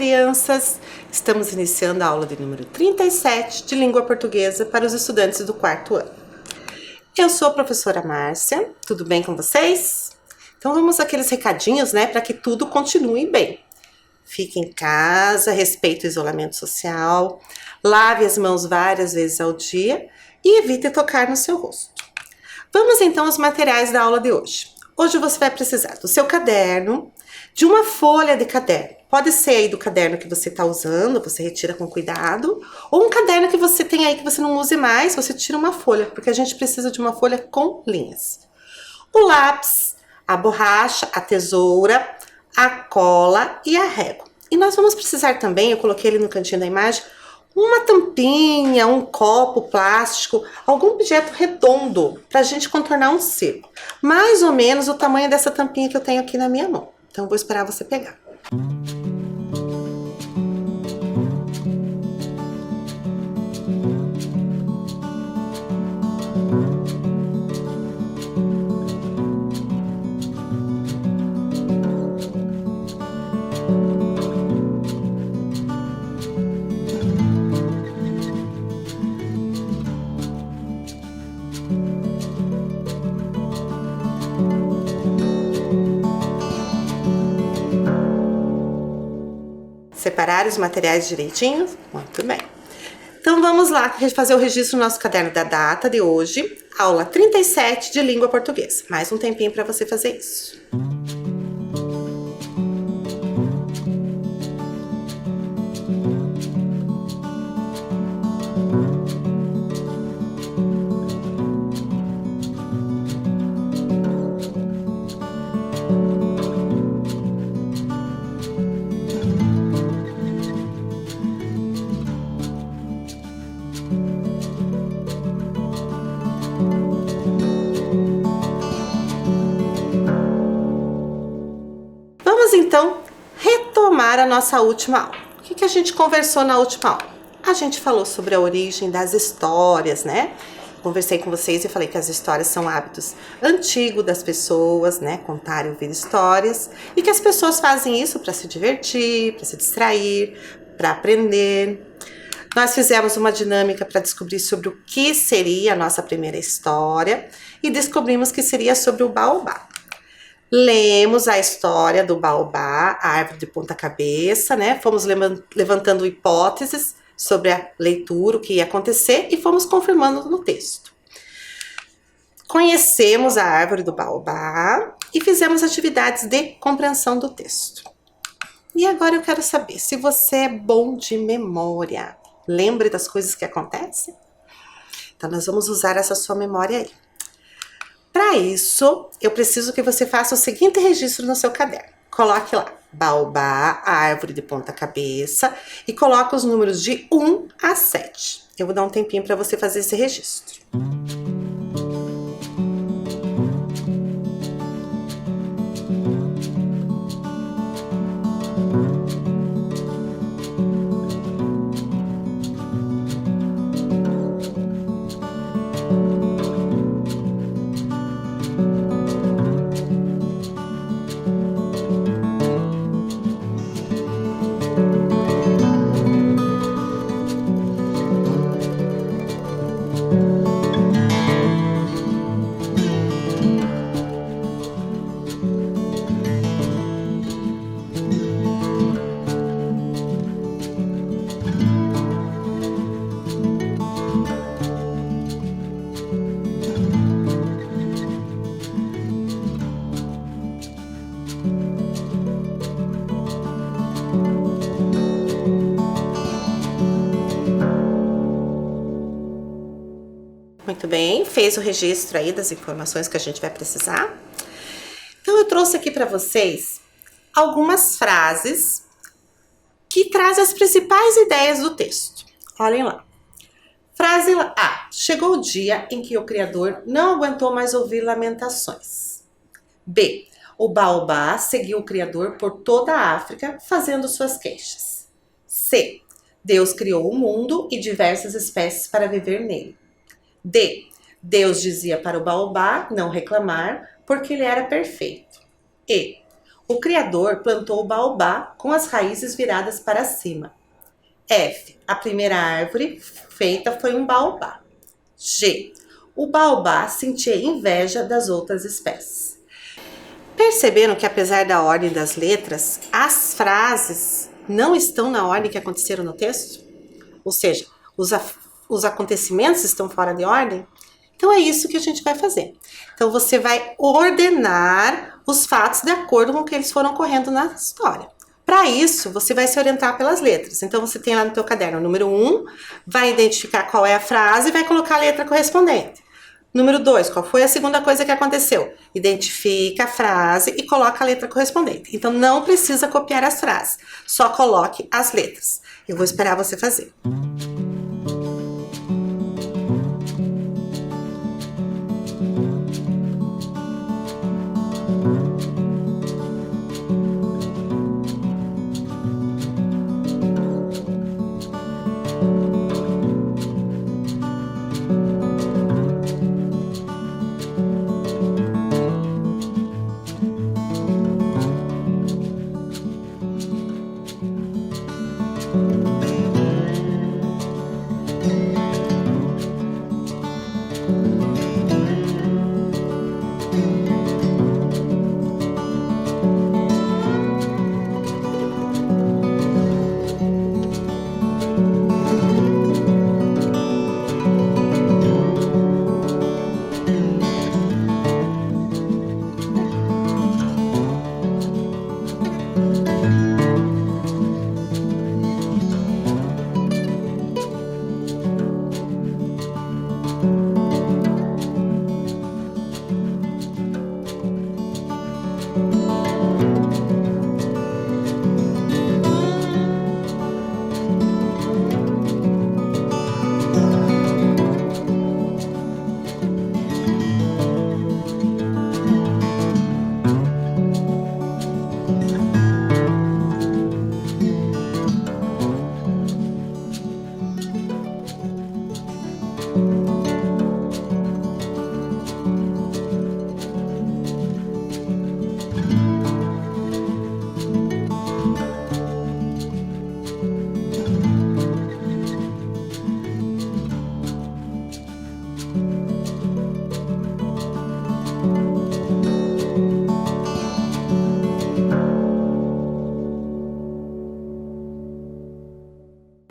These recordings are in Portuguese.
crianças! Estamos iniciando a aula de número 37 de língua portuguesa para os estudantes do quarto ano. Eu sou a professora Márcia, tudo bem com vocês? Então vamos àqueles recadinhos, né, para que tudo continue bem. Fique em casa, respeite o isolamento social, lave as mãos várias vezes ao dia e evite tocar no seu rosto. Vamos então aos materiais da aula de hoje. Hoje você vai precisar do seu caderno, de uma folha de caderno. Pode ser aí do caderno que você está usando, você retira com cuidado, ou um caderno que você tem aí que você não use mais, você tira uma folha, porque a gente precisa de uma folha com linhas. O lápis, a borracha, a tesoura, a cola e a régua. E nós vamos precisar também, eu coloquei ali no cantinho da imagem, uma tampinha, um copo plástico, algum objeto redondo para a gente contornar um círculo. Mais ou menos o tamanho dessa tampinha que eu tenho aqui na minha mão. Então eu vou esperar você pegar. Separar os materiais direitinho? Muito bem. Então vamos lá fazer o registro no nosso caderno da data de hoje, aula 37 de língua portuguesa. Mais um tempinho para você fazer isso. Vamos então retomar a nossa última aula. O que a gente conversou na última aula? A gente falou sobre a origem das histórias, né? Conversei com vocês e falei que as histórias são hábitos antigos das pessoas, né? Contar e ouvir histórias. E que as pessoas fazem isso para se divertir, para se distrair, para aprender. Nós fizemos uma dinâmica para descobrir sobre o que seria a nossa primeira história e descobrimos que seria sobre o baobá. Lemos a história do baobá, a árvore de ponta cabeça, né? Fomos levantando hipóteses sobre a leitura, o que ia acontecer e fomos confirmando no texto. Conhecemos a árvore do baobá e fizemos atividades de compreensão do texto. E agora eu quero saber se você é bom de memória. Lembre das coisas que acontecem? Então nós vamos usar essa sua memória aí. Para isso, eu preciso que você faça o seguinte registro no seu caderno. Coloque lá, baobá, a árvore de ponta cabeça, e coloque os números de 1 a 7. Eu vou dar um tempinho para você fazer esse registro. Muito bem, fez o registro aí das informações que a gente vai precisar. Então eu trouxe aqui para vocês algumas frases que trazem as principais ideias do texto. Olhem lá. Frase A. Chegou o dia em que o Criador não aguentou mais ouvir lamentações. B. O baobá seguiu o Criador por toda a África, fazendo suas queixas. C. Deus criou o mundo e diversas espécies para viver nele. D. Deus dizia para o baobá não reclamar, porque ele era perfeito. E. O criador plantou o baobá com as raízes viradas para cima. F. A primeira árvore feita foi um baobá. G. O baobá sentia inveja das outras espécies. Perceberam que apesar da ordem das letras, as frases não estão na ordem que aconteceram no texto? Ou seja, os acontecimentos estão fora de ordem? Então é isso que a gente vai fazer. Então você vai ordenar os fatos de acordo com o que eles foram ocorrendo na história. Para isso, você vai se orientar pelas letras. Então você tem lá no teu caderno o número 1, vai identificar qual é a frase e vai colocar a letra correspondente. Número 2, qual foi a segunda coisa que aconteceu? Identifica a frase e coloca a letra correspondente. Então não precisa copiar as frases, só coloque as letras. Eu vou esperar você fazer.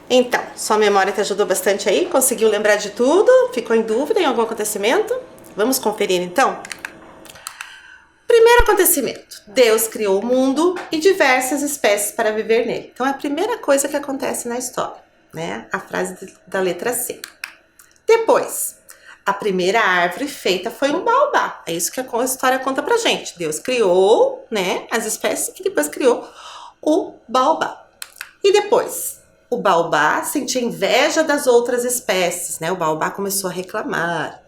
Então, sua memória te ajudou bastante aí? Conseguiu lembrar de tudo? Ficou em dúvida em algum acontecimento? Vamos conferir então? Primeiro acontecimento: Deus criou o mundo e diversas espécies para viver nele. Então é a primeira coisa que acontece na história, né? A frase da letra C. Depois, a primeira árvore feita foi um baobá. É isso que a história conta pra gente. Deus criou, né, as espécies e depois criou o baobá. E depois, o baobá sentia inveja das outras espécies, né? O baobá começou a reclamar.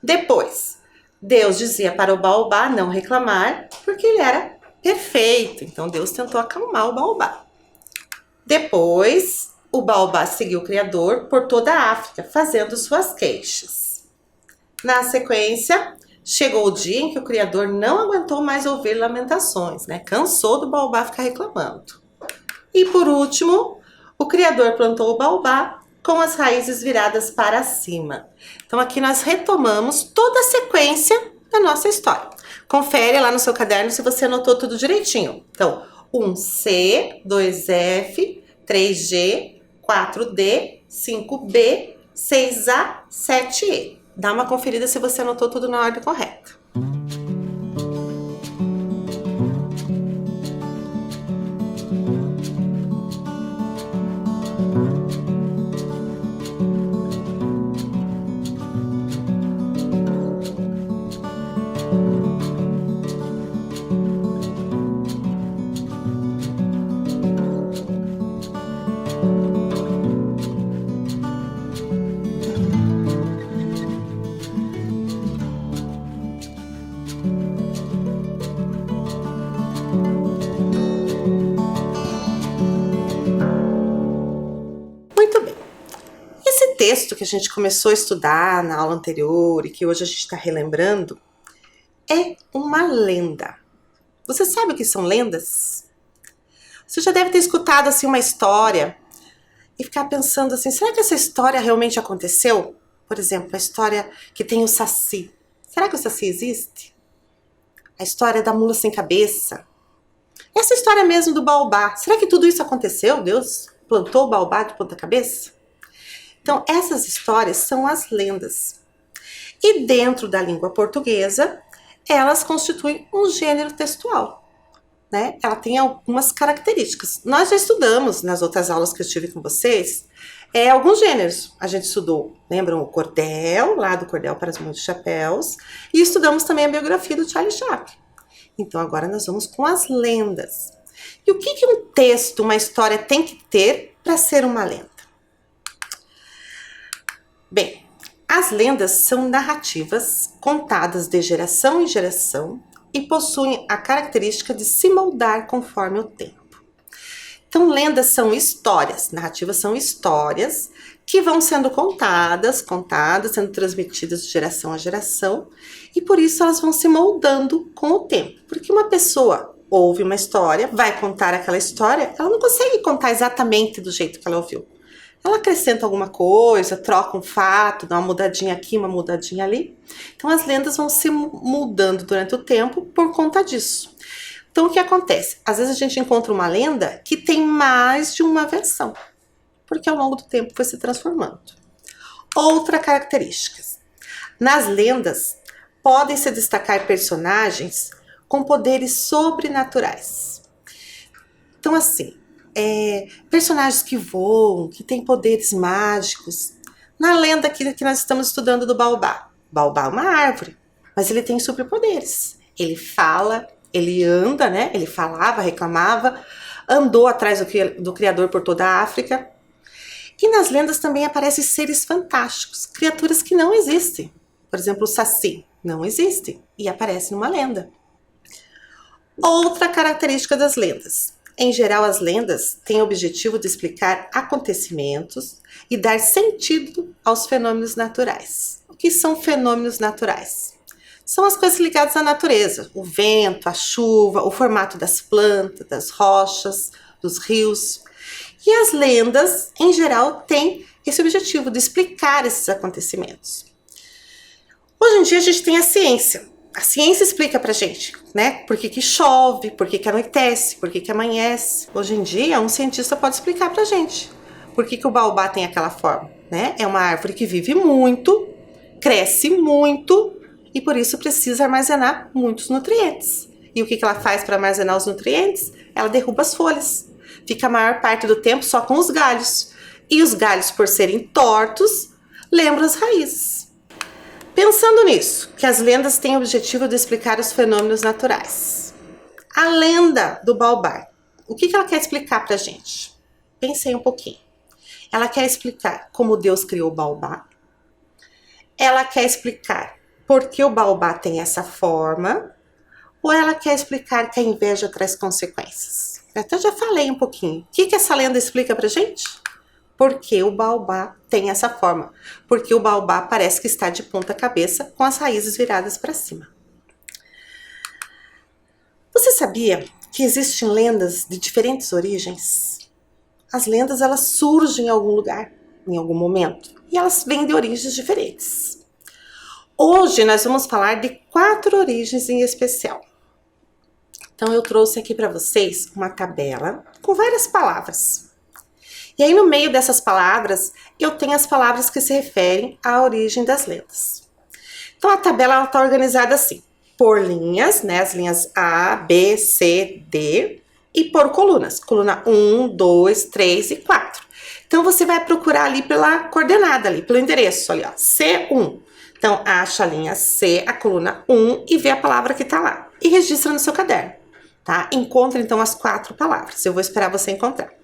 Depois, Deus dizia para o baobá não reclamar, porque ele era perfeito. Então Deus tentou acalmar o baobá. Depois, o baobá seguiu o Criador por toda a África, fazendo suas queixas. Na sequência, chegou o dia em que o Criador não aguentou mais ouvir lamentações, né? Cansou do baobá ficar reclamando. E por último, o Criador plantou o baobá com as raízes viradas para cima. Então aqui nós retomamos toda a sequência da nossa história. Confere lá no seu caderno se você anotou tudo direitinho. Então, 1C, 2F, 3G, 4D, 5B, 6A, 7E. Dá uma conferida se você anotou tudo na ordem correta. Muito bem. Esse texto que a gente começou a estudar na aula anterior e que hoje a gente está relembrando é uma lenda. Você sabe o que são lendas? Você já deve ter escutado assim uma história e ficar pensando assim, será que essa história realmente aconteceu? Por exemplo, a história que tem o Saci. Será que o Saci existe? A história da mula sem cabeça. Essa história mesmo do baobá. Será que tudo isso aconteceu? Deus plantou o baobá de ponta cabeça? Então, essas histórias são as lendas. E dentro da língua portuguesa, elas constituem um gênero textual. Né? Ela tem algumas características. Nós já estudamos nas outras aulas que eu tive com vocês alguns gêneros. A gente estudou, lembram, o cordel, lá do Cordel para os Muitos Chapéus, e estudamos também a biografia do Charlie Chaplin. Então agora nós vamos com as lendas. E o que um texto, uma história tem que ter para ser uma lenda? Bem, as lendas são narrativas contadas de geração em geração e possuem a característica de se moldar conforme o tempo. Então, lendas são histórias, narrativas são histórias que vão sendo contadas, sendo transmitidas de geração a geração, e por isso elas vão se moldando com o tempo. Porque uma pessoa ouve uma história, vai contar aquela história, ela não consegue contar exatamente do jeito que ela ouviu. Ela acrescenta alguma coisa, troca um fato, dá uma mudadinha aqui, uma mudadinha ali. Então, as lendas vão se mudando durante o tempo por conta disso. Então, o que acontece? Às vezes a gente encontra uma lenda que tem mais de uma versão, porque ao longo do tempo foi se transformando. Outra característica. Nas lendas, podem se destacar personagens com poderes sobrenaturais. Então, assim, personagens que voam, que têm poderes mágicos. Na lenda que nós estamos estudando do baobá. Baobá é uma árvore, mas ele tem superpoderes. Ele fala, ele anda, né? Ele falava, reclamava, andou atrás do Criador por toda a África. E nas lendas também aparecem seres fantásticos, criaturas que não existem. Por exemplo, o Saci não existe e aparece numa lenda. Outra característica das lendas. Em geral, as lendas têm o objetivo de explicar acontecimentos e dar sentido aos fenômenos naturais. O que são fenômenos naturais? São as coisas ligadas à natureza, o vento, a chuva, o formato das plantas, das rochas, dos rios. E as lendas, em geral, têm esse objetivo de explicar esses acontecimentos. Hoje em dia a gente tem a ciência. A ciência explica pra gente, né? Por que chove, por que anoitece, por que amanhece. Hoje em dia, um cientista pode explicar pra gente por que o baobá tem aquela forma, né? É uma árvore que vive muito, cresce muito e por isso precisa armazenar muitos nutrientes. E o que ela faz para armazenar os nutrientes? Ela derruba as folhas. Fica a maior parte do tempo só com os galhos. E os galhos, por serem tortos, lembram as raízes. Pensando nisso, que as lendas têm o objetivo de explicar os fenômenos naturais. A lenda do baobá, o que ela quer explicar pra gente? Pensei um pouquinho. Ela quer explicar como Deus criou o baobá. Ela quer explicar por que o baobá tem essa forma. Ou ela quer explicar que a inveja traz consequências? Eu até já falei um pouquinho. O que essa lenda explica pra gente? Porque o baobá tem essa forma. Porque o baobá parece que está de ponta cabeça com as raízes viradas para cima. Você sabia que existem lendas de diferentes origens? As lendas elas surgem em algum lugar, em algum momento, e elas vêm de origens diferentes. Hoje nós vamos falar de 4 origens em especial. Então eu trouxe aqui para vocês uma tabela com várias palavras. E aí no meio dessas palavras eu tenho as palavras que se referem à origem das lendas. Então a tabela está organizada assim, por linhas, né, as linhas A, B, C, D, e por colunas, coluna 1, 2, 3 e 4. Então você vai procurar ali pela coordenada, ali, pelo endereço, ali ó, C1. Então acha a linha C, a coluna 1 e vê a palavra que está lá. E registra no seu caderno, tá? Encontra então as 4 palavras, eu vou esperar você encontrar.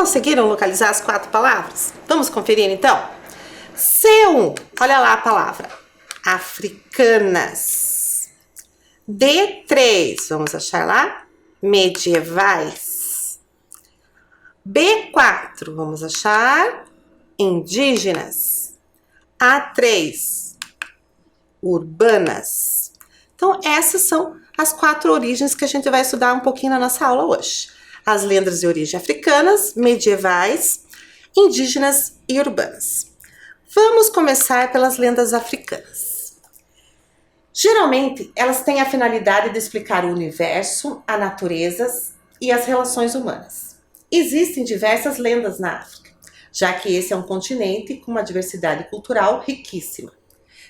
Conseguiram localizar as 4 palavras? Vamos conferir então? C1, olha lá a palavra. Africanas. D3, vamos achar lá? Medievais. B4, vamos achar? Indígenas. A3, urbanas. Então, essas são as 4 origens que a gente vai estudar um pouquinho na nossa aula hoje. As lendas de origem africanas, medievais, indígenas e urbanas. Vamos começar pelas lendas africanas. Geralmente, elas têm a finalidade de explicar o universo, a natureza e as relações humanas. Existem diversas lendas na África, já que esse é um continente com uma diversidade cultural riquíssima.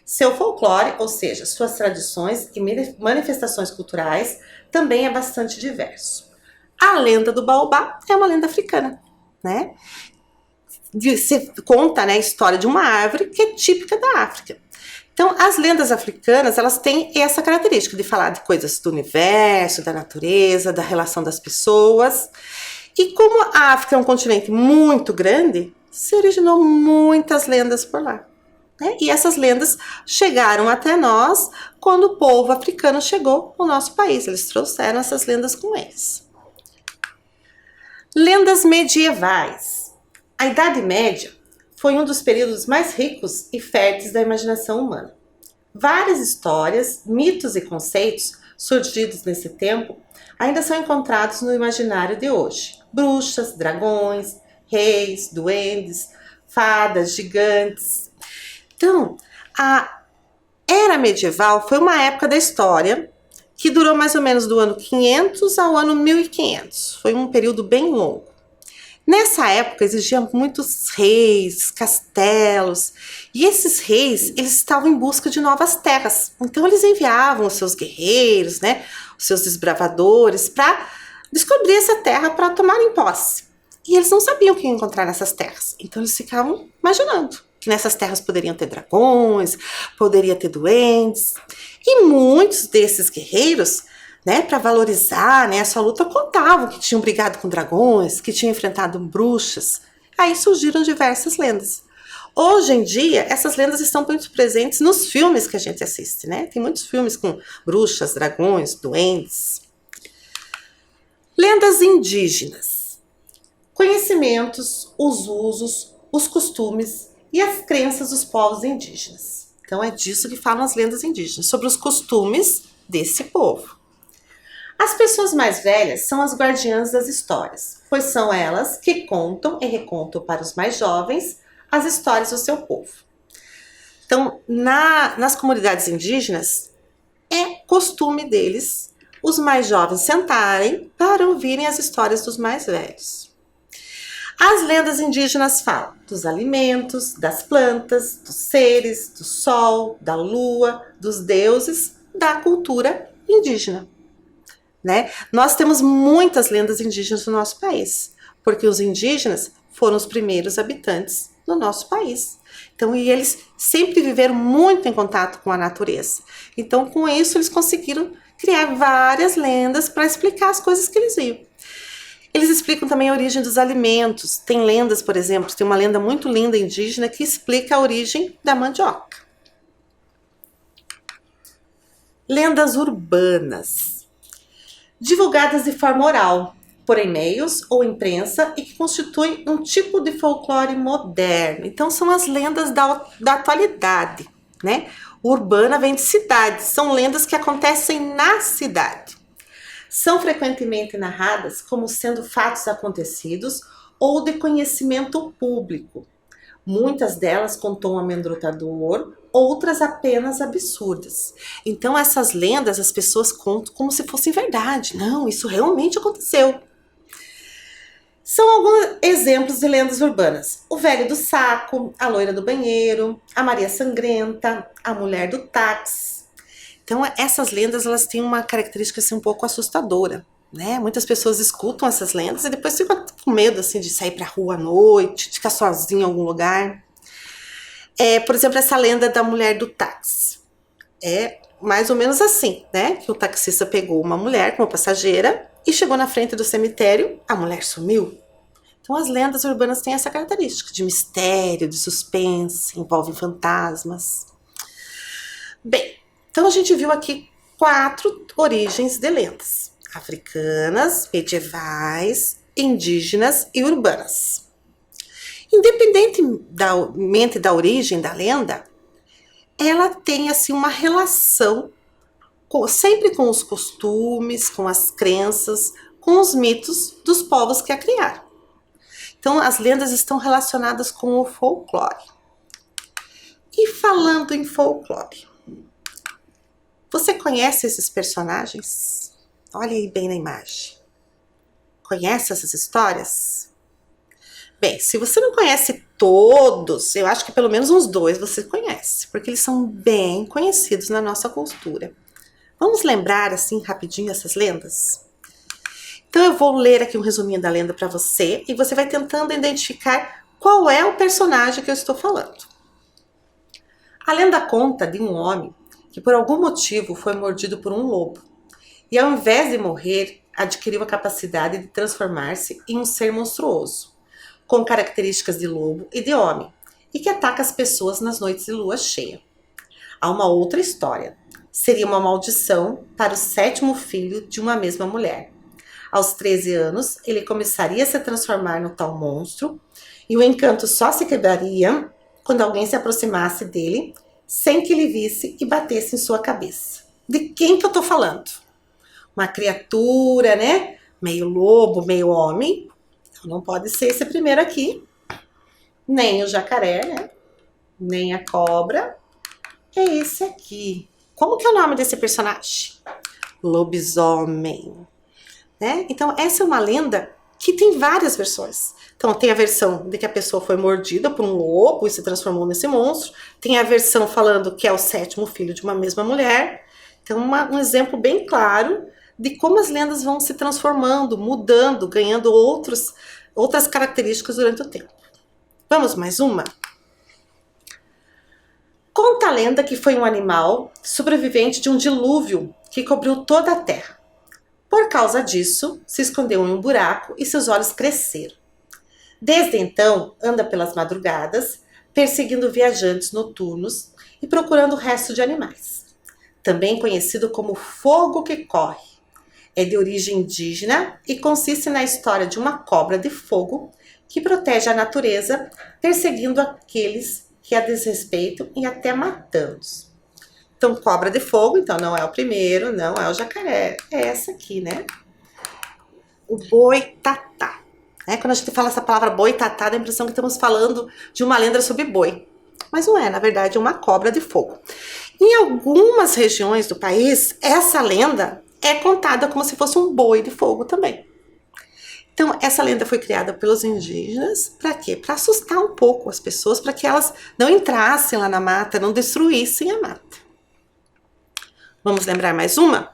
Seu folclore, ou seja, suas tradições e manifestações culturais, também é bastante diverso. A lenda do Baobá é uma lenda africana, né? Se conta, né, a história de uma árvore que é típica da África. Então, as lendas africanas, elas têm essa característica de falar de coisas do universo, da natureza, da relação das pessoas. E como a África é um continente muito grande, se originou muitas lendas por lá, né? E essas lendas chegaram até nós quando o povo africano chegou ao nosso país. Eles trouxeram essas lendas com eles. Lendas medievais. A Idade Média foi um dos períodos mais ricos e férteis da imaginação humana. Várias histórias, mitos e conceitos surgidos nesse tempo ainda são encontrados no imaginário de hoje. Bruxas, dragões, reis, duendes, fadas, gigantes. Então, a Era Medieval foi uma época da história que durou mais ou menos do ano 500 ao ano 1500. Foi um período bem longo. Nessa época existiam muitos reis, castelos, e esses reis, eles estavam em busca de novas terras. Então eles enviavam os seus guerreiros, né, os seus desbravadores para descobrir essa terra para tomarem posse. E eles não sabiam o que encontrar nessas terras. Então eles ficavam imaginando que nessas terras poderiam ter dragões, poderia ter duendes. E muitos desses guerreiros, né, para valorizar, né, a sua luta, contavam que tinham brigado com dragões, que tinham enfrentado bruxas. Aí surgiram diversas lendas. Hoje em dia, essas lendas estão muito presentes nos filmes que a gente assiste, né? Tem muitos filmes com bruxas, dragões, duendes. Lendas indígenas. Conhecimentos, os usos, os costumes e as crenças dos povos indígenas. Então é disso que falam as lendas indígenas, sobre os costumes desse povo. As pessoas mais velhas são as guardiãs das histórias, pois são elas que contam e recontam para os mais jovens as histórias do seu povo. Então, nas comunidades indígenas, é costume deles, os mais jovens, sentarem para ouvirem as histórias dos mais velhos. As lendas indígenas falam dos alimentos, das plantas, dos seres, do sol, da lua, dos deuses, da cultura indígena. Né? Nós temos muitas lendas indígenas no nosso país, porque os indígenas foram os primeiros habitantes do nosso país. Então, e eles sempre viveram muito em contato com a natureza. Então, com isso, eles conseguiram criar várias lendas para explicar as coisas que eles viam. Eles explicam também a origem dos alimentos. Tem lendas, por exemplo, tem uma lenda muito linda indígena que explica a origem da mandioca. Lendas urbanas. Divulgadas de forma oral, por e-mails ou imprensa, e que constituem um tipo de folclore moderno. Então, são as lendas da atualidade, né? Urbana vem de cidades, são lendas que acontecem na cidade. São frequentemente narradas como sendo fatos acontecidos ou de conhecimento público. Muitas delas com tom amedrontador, outras apenas absurdas. Então essas lendas as pessoas contam como se fossem verdade. Não, isso realmente aconteceu. São alguns exemplos de lendas urbanas. O velho do saco, a loira do banheiro, a Maria Sangrenta, a mulher do táxi. Então essas lendas elas têm uma característica assim, um pouco assustadora. Né? Muitas pessoas escutam essas lendas e depois ficam com medo assim, de sair para a rua à noite, de ficar sozinho em algum lugar. Por exemplo, essa lenda da mulher do táxi. É mais ou menos assim, né? Que o taxista pegou uma mulher como passageira e chegou na frente do cemitério, a mulher sumiu. Então as lendas urbanas têm essa característica de mistério, de suspense, envolvem fantasmas. Bem, então a gente viu aqui 4 origens de lendas: africanas, medievais, indígenas e urbanas. Independentemente da origem da lenda, ela tem assim uma relação sempre com os costumes, com as crenças, com os mitos dos povos que a criaram. Então, as lendas estão relacionadas com o folclore. E falando em folclore, você conhece esses personagens? Olha aí bem na imagem. Conhece essas histórias? Bem, se você não conhece todos, eu acho que pelo menos uns 2 você conhece, porque eles são bem conhecidos na nossa cultura. Vamos lembrar assim rapidinho essas lendas? Então eu vou ler aqui um resuminho da lenda para você e você vai tentando identificar qual é o personagem que eu estou falando. A lenda conta de um homem que por algum motivo foi mordido por um lobo e ao invés de morrer, adquiriu a capacidade de transformar-se em um ser monstruoso, com características de lobo e de homem, e que ataca as pessoas nas noites de lua cheia. Há uma outra história. Seria uma maldição para o 7º filho de uma mesma mulher. Aos 13 anos, ele começaria a se transformar no tal monstro e o encanto só se quebraria quando alguém se aproximasse dele sem que ele visse e batesse em sua cabeça. De quem que eu tô falando? Uma criatura, né? Meio lobo, meio homem. Então não pode ser esse primeiro aqui. Nem o jacaré, né? Nem a cobra. É esse aqui. Como que é o nome desse personagem? Lobisomem. Né? Então, essa é uma lenda que tem várias versões. Então, tem a versão de que a pessoa foi mordida por um lobo e se transformou nesse monstro. Tem a versão falando que é o 7º filho de uma mesma mulher. Então, um exemplo bem claro de como as lendas vão se transformando, mudando, ganhando outras características durante o tempo. Vamos mais uma? Conta a lenda que foi um animal sobrevivente de um dilúvio que cobriu toda a terra. Por causa disso, se escondeu em um buraco e seus olhos cresceram. Desde então, anda pelas madrugadas, perseguindo viajantes noturnos e procurando o resto de animais. Também conhecido como fogo que corre. É de origem indígena e consiste na história de uma cobra de fogo que protege a natureza, perseguindo aqueles que a desrespeitam e até matando-os. Então, cobra de fogo, então não é o primeiro, não é o jacaré, é essa aqui, né? O boitatá. Quando a gente fala essa palavra boitatá, dá a impressão que estamos falando de uma lenda sobre boi. Mas não é, na verdade, é uma cobra de fogo. Em algumas regiões do país, essa lenda é contada como se fosse um boi de fogo também. Então, essa lenda foi criada pelos indígenas, para quê? Para assustar um pouco as pessoas, para que elas não entrassem lá na mata, não destruíssem a mata. Vamos lembrar mais uma?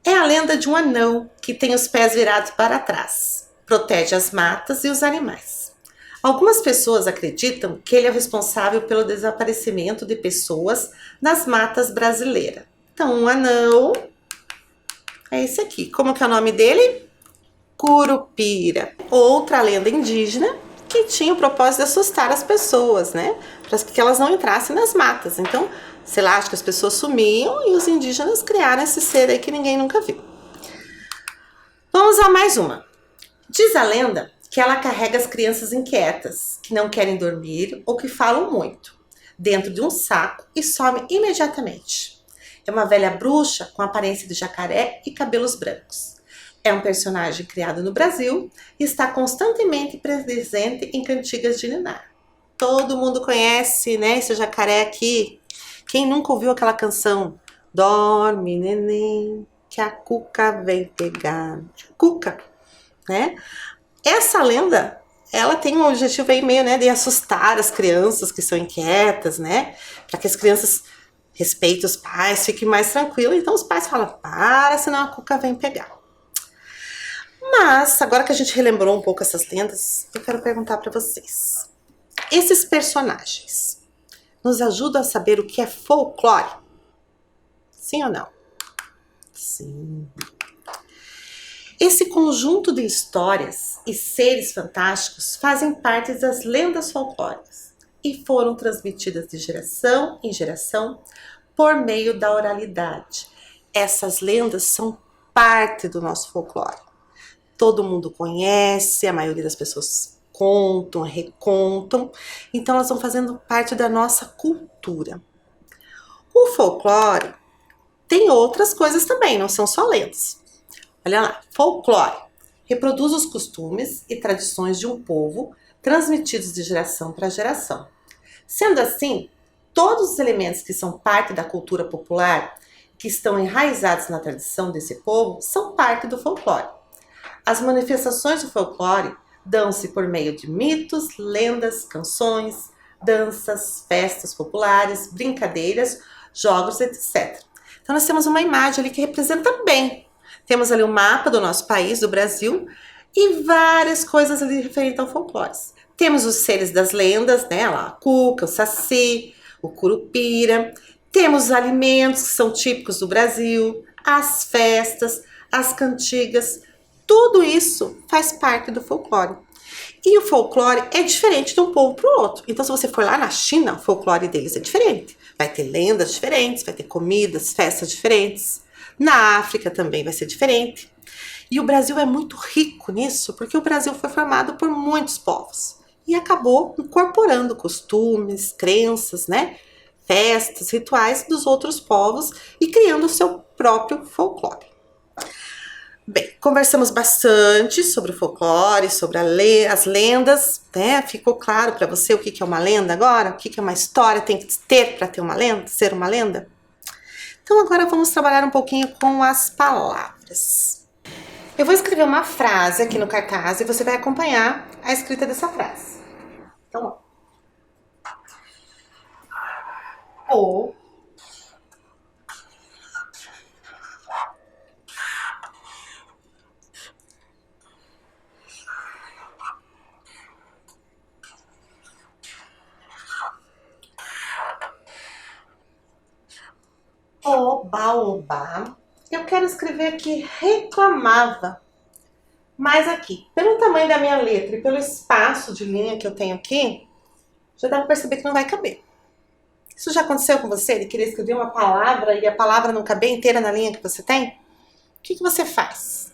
É a lenda de um anão que tem os pés virados para trás. Protege as matas e os animais. Algumas pessoas acreditam que ele é o responsável pelo desaparecimento de pessoas nas matas brasileiras. Então, um anão é esse aqui. Como que é o nome dele? Curupira. Outra lenda indígena que tinha o propósito de assustar as pessoas, né? Para que elas não entrassem nas matas. Então, sei lá, acho que as pessoas sumiam e os indígenas criaram esse ser aí que ninguém nunca viu. Vamos a mais uma. Diz a lenda que ela carrega as crianças inquietas, que não querem dormir ou que falam muito, dentro de um saco e some imediatamente. É uma velha bruxa com aparência de jacaré e cabelos brancos. É um personagem criado no Brasil e está constantemente presente em cantigas de ninar. Todo mundo conhece, né, esse jacaré aqui. Quem nunca ouviu aquela canção? Dorme, neném, que a cuca vem pegar. Cuca, né? Essa lenda, ela tem um objetivo aí meio, né, de assustar as crianças que são inquietas, né? Para que as crianças respeitem os pais, fiquem mais tranquilos. Então os pais falam, para, senão a cuca vem pegar. Mas, agora que a gente relembrou um pouco essas lendas, eu quero perguntar para vocês. Esses personagens nos ajudam a saber o que é folclore? Sim ou não? Sim. Esse conjunto de histórias e seres fantásticos fazem parte das lendas folclóricas e foram transmitidas de geração em geração por meio da oralidade. Essas lendas são parte do nosso folclore. Todo mundo conhece, a maioria das pessoas contam, recontam, então elas vão fazendo parte da nossa cultura. O folclore tem outras coisas também, não são só lendas. Olha lá, folclore reproduz os costumes e tradições de um povo transmitidos de geração para geração. Sendo assim, todos os elementos que são parte da cultura popular, que estão enraizados na tradição desse povo, são parte do folclore. As manifestações do folclore dão-se por meio de mitos, lendas, canções, danças, festas populares, brincadeiras, jogos, etc. Então nós temos uma imagem ali que representa bem. Temos ali o mapa do nosso país, do Brasil, e várias coisas ali referentes ao folclore. Temos os seres das lendas, né? Lá, a cuca, o saci, o curupira. Temos os alimentos que são típicos do Brasil, as festas, as cantigas. Tudo isso faz parte do folclore. E o folclore é diferente de um povo para o outro. Então, se você for lá na China, o folclore deles é diferente. Vai ter lendas diferentes, vai ter comidas, festas diferentes. Na África também vai ser diferente. E o Brasil é muito rico nisso, porque o Brasil foi formado por muitos povos. E acabou incorporando costumes, crenças, né? Festas, rituais dos outros povos e criando o seu próprio folclore. Bem, conversamos bastante sobre o folclore, sobre as lendas, né? Ficou claro para você o que é uma lenda agora? O que é uma história tem que ter para ter uma lenda, ser uma lenda? Então agora vamos trabalhar um pouquinho com as palavras. Eu vou escrever uma frase aqui no cartaz e você vai acompanhar a escrita dessa frase. Então, ó. Oba, oba. Eu quero escrever aqui reclamava. Mas aqui, pelo tamanho da minha letra e pelo espaço de linha que eu tenho aqui, já dá pra perceber que não vai caber. Isso já aconteceu com você? De querer escrever uma palavra e a palavra não caber inteira na linha que você tem? O que você faz?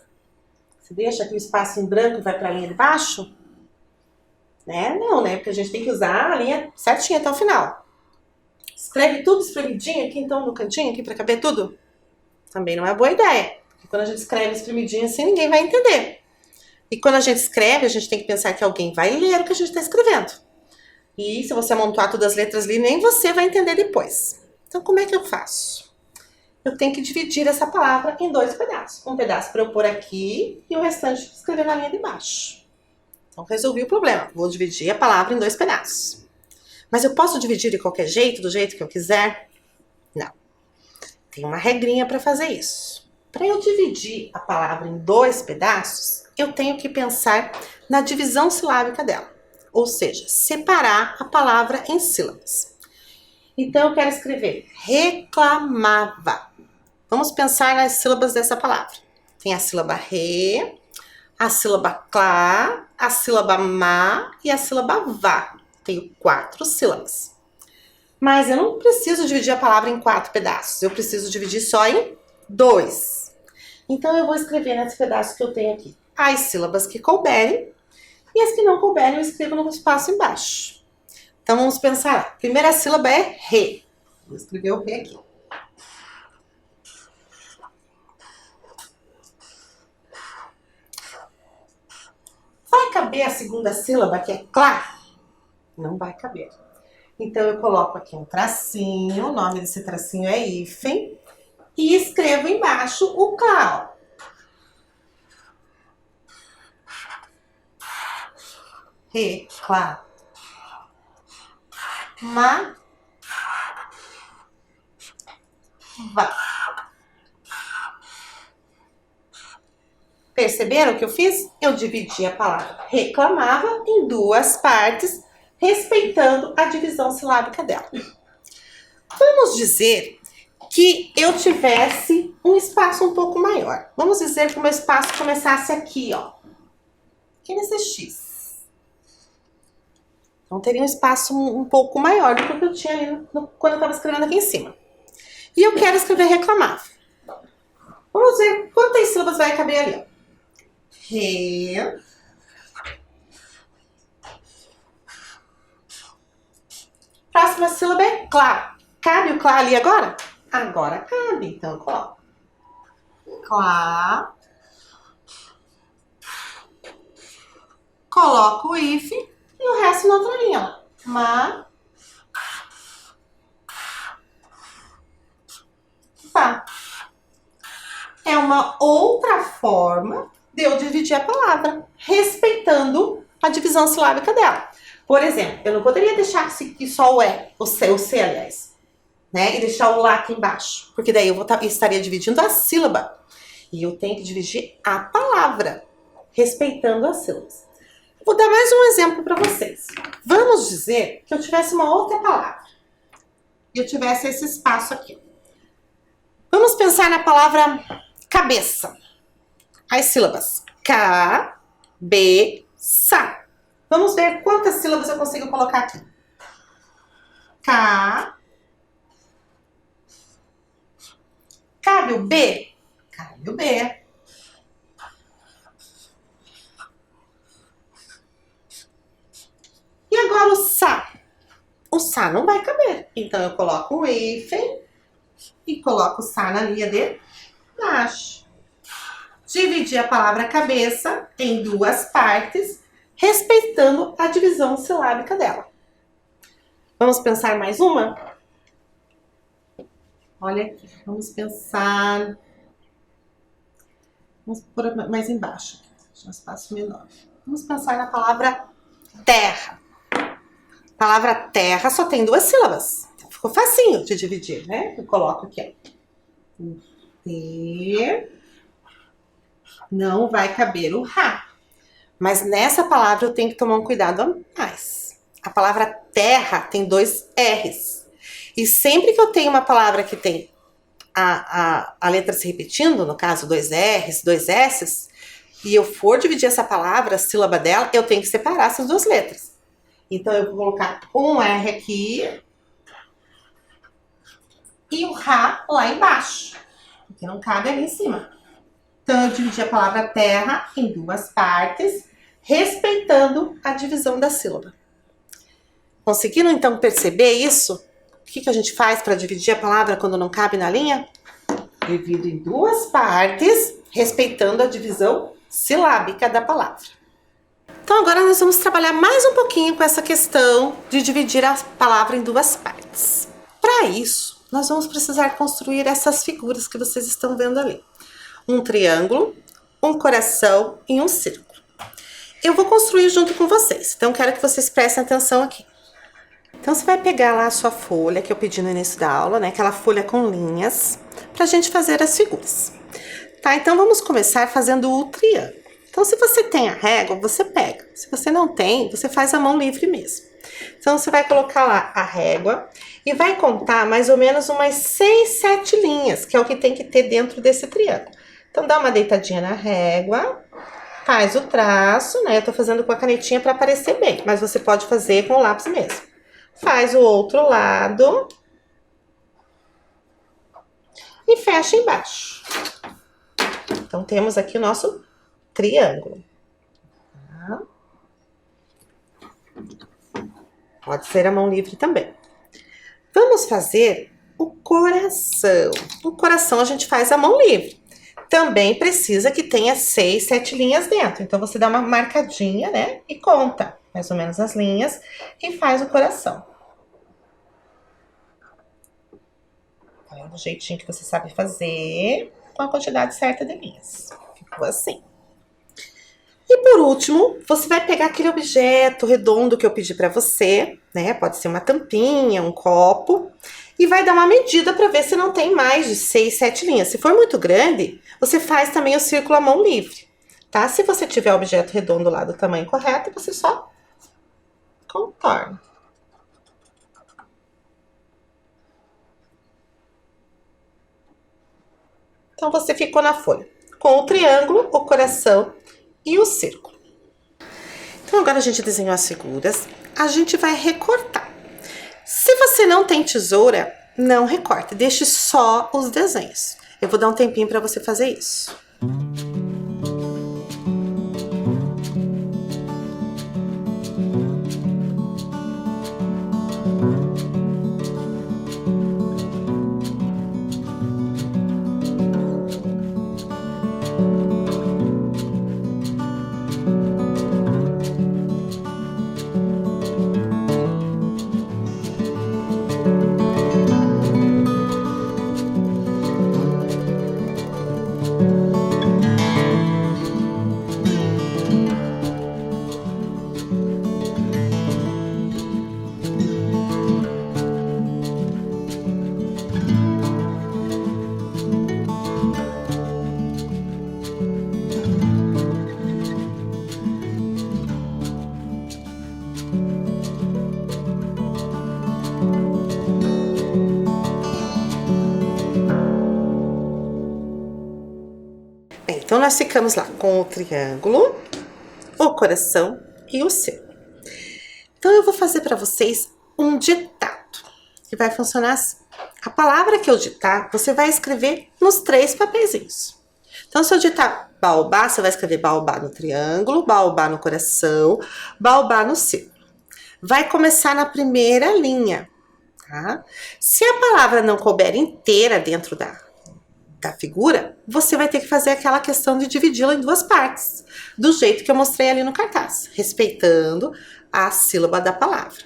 Você deixa aqui o espaço em branco e vai pra linha de baixo? Né? Não, né? Porque a gente tem que usar a linha certinha até o final. Escreve tudo espremidinho aqui, então, no cantinho, aqui pra caber tudo? Também não é boa ideia. Porque quando a gente escreve espremidinho assim, ninguém vai entender. E quando a gente escreve, a gente tem que pensar que alguém vai ler o que a gente está escrevendo. E se você amontoar todas as letras ali, nem você vai entender depois. Então, como é que eu faço? Eu tenho que dividir essa palavra em 2 pedaços. Um pedaço para eu pôr aqui e o restante escrever na linha de baixo. Então, resolvi o problema. Vou dividir a palavra em 2 pedaços. Mas eu posso dividir de qualquer jeito, do jeito que eu quiser? Não. Tem uma regrinha para fazer isso. Para eu dividir a palavra em 2 pedaços, eu tenho que pensar na divisão silábica dela. Ou seja, separar a palavra em sílabas. Então, eu quero escrever reclamava. Vamos pensar nas sílabas dessa palavra. Tem a sílaba re, a sílaba clá, a sílaba má e a sílaba vá. Tenho 4 sílabas. Mas eu não preciso dividir a palavra em 4 pedaços. Eu preciso dividir só em 2. Então, eu vou escrever nesse pedaço que eu tenho aqui as sílabas que couberem e as que não couberem eu escrevo no espaço embaixo. Então, vamos pensar. A primeira sílaba é re. Vou escrever o re aqui. Vai caber a segunda sílaba, que é clá? Não vai caber. Então, eu coloco aqui um tracinho, o nome desse tracinho é hífen, e escrevo embaixo o clá. Re, clá, ma, vá. Perceberam o que eu fiz? Eu dividi a palavra reclamava em 2 partes, respeitando a divisão silábica dela. Vamos dizer que eu tivesse um espaço um pouco maior. Vamos dizer que o meu espaço começasse aqui, ó. Aqui nesse X. Então, teria um espaço um pouco maior do que eu tinha ali quando eu estava escrevendo aqui em cima. E eu quero escrever reclamava. Vamos ver quantas sílabas vai caber ali, ó. Re. Próxima sílaba é clá. Cabe o clá ali agora? Agora cabe, então eu coloco. Clá. Coloco o if e o resto na outra linha. Ma. Fá. É uma outra forma de eu dividir a palavra, respeitando a divisão silábica dela. Por exemplo, eu não poderia deixar aqui só o C, aliás, né? E deixar o lá aqui embaixo, porque daí eu estaria dividindo a sílaba. E eu tenho que dividir a palavra, respeitando as sílabas. Vou dar mais um exemplo para vocês. Vamos dizer que eu tivesse uma outra palavra. E eu tivesse esse espaço aqui. Vamos pensar na palavra cabeça. As sílabas cabeça. Vamos ver quantas sílabas eu consigo colocar aqui. Cabe o B? Cabe o B. E agora o Sá? O Sá não vai caber. Então eu coloco o hífen e coloco o Sá na linha de baixo. Dividir a palavra cabeça em duas partes, respeitando a divisão silábica dela. Vamos pensar mais uma? Olha aqui, vamos pensar... Vamos pôr mais embaixo, deixa um espaço menor. Vamos pensar na palavra terra. A palavra terra só tem duas sílabas. Então ficou facinho de dividir, né? Eu coloco aqui, ó. T. Não vai caber o Rá. Mas nessa palavra eu tenho que tomar um cuidado a mais. A palavra terra tem dois R's. E sempre que eu tenho uma palavra que tem a letra se repetindo, no caso dois R's, dois S's, e eu for dividir essa palavra, a sílaba dela, eu tenho que separar essas duas letras. Então eu vou colocar um R aqui e o Rá lá embaixo, porque não cabe ali em cima. Então eu dividi a palavra terra em duas partes, respeitando a divisão da sílaba. Conseguiram então perceber isso? O que a gente faz para dividir a palavra quando não cabe na linha? Divido em duas partes, respeitando a divisão silábica da palavra. Então agora nós vamos trabalhar mais um pouquinho com essa questão de dividir a palavra em duas partes. Para isso, nós vamos precisar construir essas figuras que vocês estão vendo ali. Um triângulo, um coração e um círculo. Eu vou construir junto com vocês, então quero que vocês prestem atenção aqui. Então você vai pegar lá a sua folha, que eu pedi no início da aula, né? Aquela folha com linhas, pra gente fazer as figuras. Tá, então vamos começar fazendo o triângulo. Então se você tem a régua, você pega. Se você não tem, você faz a mão livre mesmo. Então você vai colocar lá a régua e vai contar mais ou menos umas 6, 7 linhas, que é o que tem que ter dentro desse triângulo. Então dá uma deitadinha na régua, faz o traço, né? Eu tô fazendo com a canetinha para aparecer bem, mas você pode fazer com o lápis mesmo. Faz o outro lado e fecha embaixo. Então temos aqui o nosso triângulo. Tá? Pode ser a mão livre também. Vamos fazer o coração. O coração a gente faz a mão livre. Também precisa que tenha 6, 7 linhas dentro. Então, você dá uma marcadinha, né? E conta mais ou menos as linhas e faz o coração. Tá vendo? Do jeitinho que você sabe fazer, com a quantidade certa de linhas. Ficou assim. E por último, você vai pegar aquele objeto redondo que eu pedi pra você, né? Pode ser uma tampinha, um copo. E vai dar uma medida para ver se não tem mais de 6, 7 linhas. Se for muito grande, você faz também o círculo à mão livre, tá? Se você tiver o objeto redondo lá do tamanho correto, você só contorna. Então, você ficou na folha com o triângulo, o coração e o círculo. Então, agora a gente desenhou as figuras, a gente vai recortar. Se você não tem tesoura, não recorte, deixe só os desenhos. Eu vou dar um tempinho para você fazer isso. Bem, então nós ficamos lá com o triângulo, o coração e o círculo. Então eu vou fazer para vocês um ditado, que vai funcionar assim. A palavra que eu ditar, você vai escrever nos 3 papeizinhos. Então, se eu ditar baobá, você vai escrever baobá no triângulo, baobá no coração, baobá no círculo. Vai começar na primeira linha, tá? Se a palavra não couber inteira dentro da figura, você vai ter que fazer aquela questão de dividi-la em 2 partes, do jeito que eu mostrei ali no cartaz, respeitando a sílaba da palavra.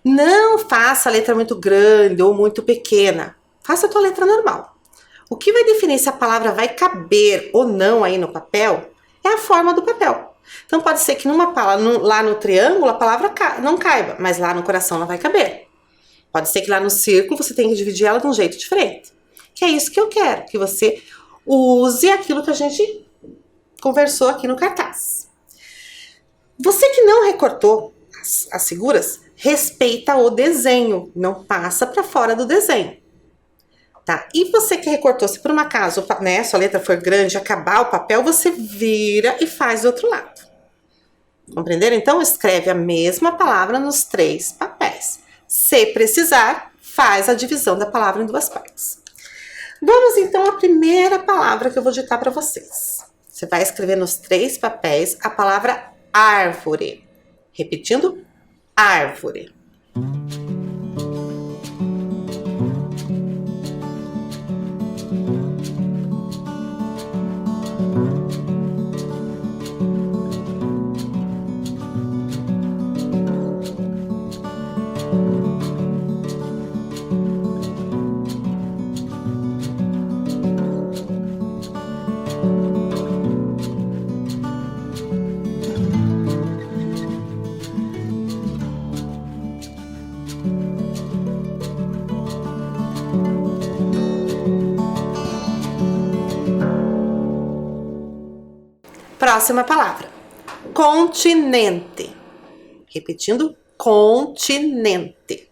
Não faça a letra muito grande ou muito pequena, faça a tua letra normal. O que vai definir se a palavra vai caber ou não aí no papel é a forma do papel. Então pode ser que lá no triângulo a palavra não caiba, mas lá no coração ela vai caber. Pode ser que lá no círculo você tenha que dividir ela de um jeito diferente. Que é isso que eu quero, que você use aquilo que a gente conversou aqui no cartaz. Você que não recortou as figuras, respeita o desenho, não passa para fora do desenho. Tá? E você que recortou, se por um acaso, né, sua letra for grande, acabar o papel, você vira e faz do outro lado. Compreenderam? Então, escreve a mesma palavra nos 3 papéis. Se precisar, faz a divisão da palavra em 2 partes. Vamos então à primeira palavra que eu vou ditar para vocês. Você vai escrever nos 3 papéis a palavra árvore. Repetindo, árvore. Próxima palavra, continente. Repetindo, continente.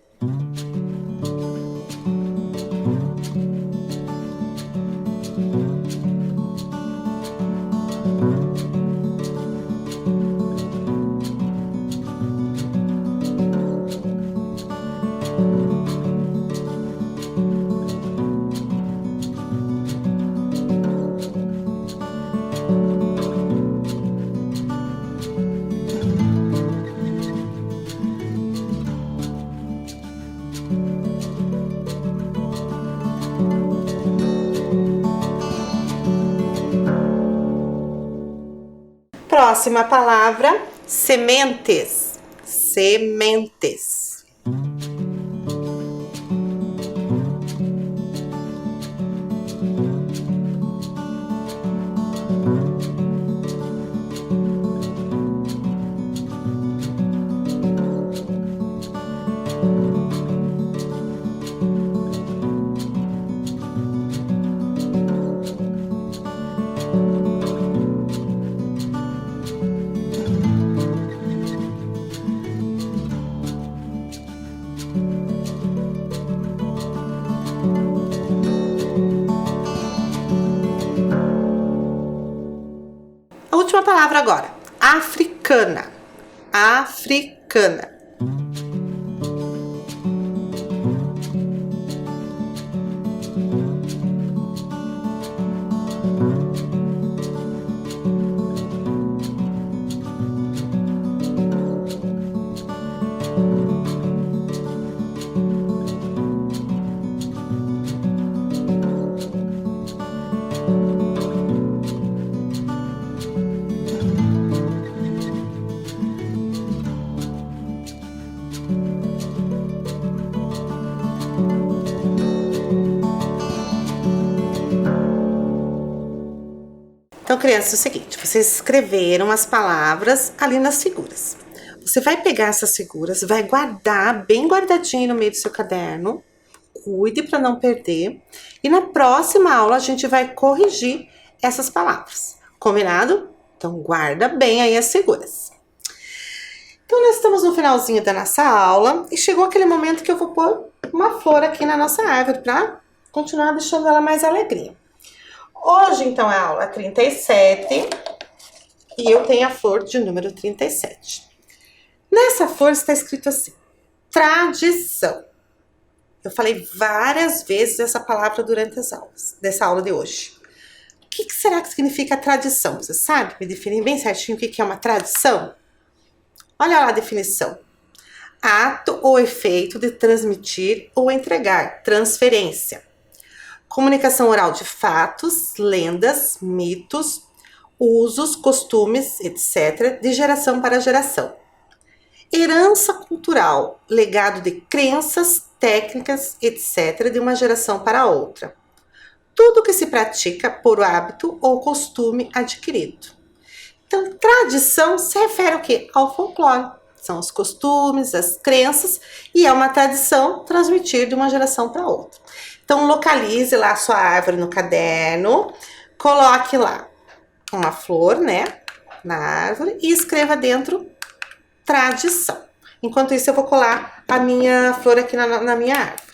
Próxima palavra, sementes. Sementes. palavra agora. Africana. Africana. Então, crianças, é o seguinte, vocês escreveram as palavras ali nas figuras. Você vai pegar essas figuras, vai guardar bem guardadinho no meio do seu caderno. Cuide para não perder. E na próxima aula a gente vai corrigir essas palavras. Combinado? Então, guarda bem aí as figuras. Então, nós estamos no finalzinho da nossa aula e chegou aquele momento que eu vou pôr uma flor aqui na nossa árvore para continuar deixando ela mais alegrinha. Hoje, então, é a aula 37 e eu tenho a flor de número 37. Nessa flor está escrito assim, tradição. Eu falei várias vezes essa palavra durante as aulas, dessa aula de hoje. O que será que significa tradição? Você sabe me definir bem certinho o que é uma tradição? Olha lá a definição. Ato ou efeito de transmitir ou entregar, transferência. Comunicação oral de fatos, lendas, mitos, usos, costumes, etc., de geração para geração. Herança cultural, legado de crenças, técnicas, etc., de uma geração para outra. Tudo que se pratica por hábito ou costume adquirido. Então, tradição se refere ao quê? Ao folclore. São os costumes, as crenças, e é uma tradição transmitir de uma geração para outra. Então, localize lá a sua árvore no caderno, coloque lá uma flor, né, na árvore e escreva dentro tradição. Enquanto isso, eu vou colar a minha flor aqui na minha árvore.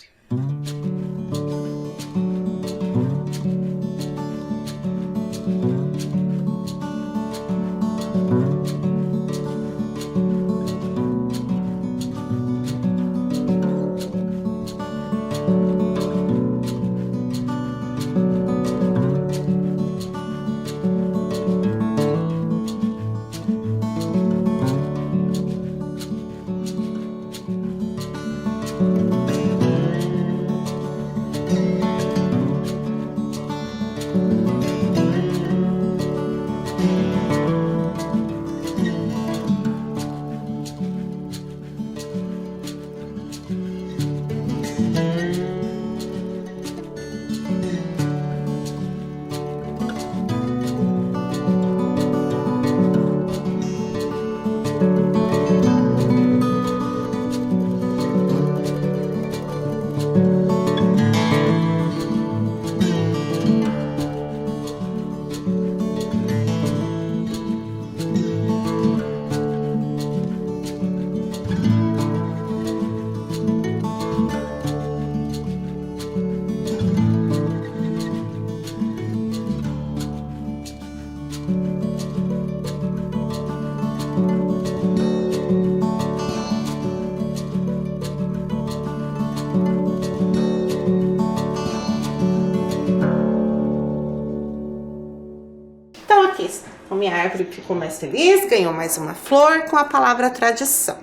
A minha árvore ficou mais feliz, ganhou mais uma flor com a palavra tradição.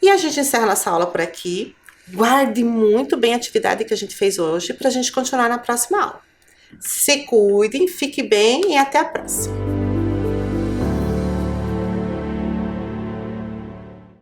E a gente encerra nossa aula por aqui. Guarde muito bem a atividade que a gente fez hoje para a gente continuar na próxima aula. Se cuidem, fique bem e até a próxima.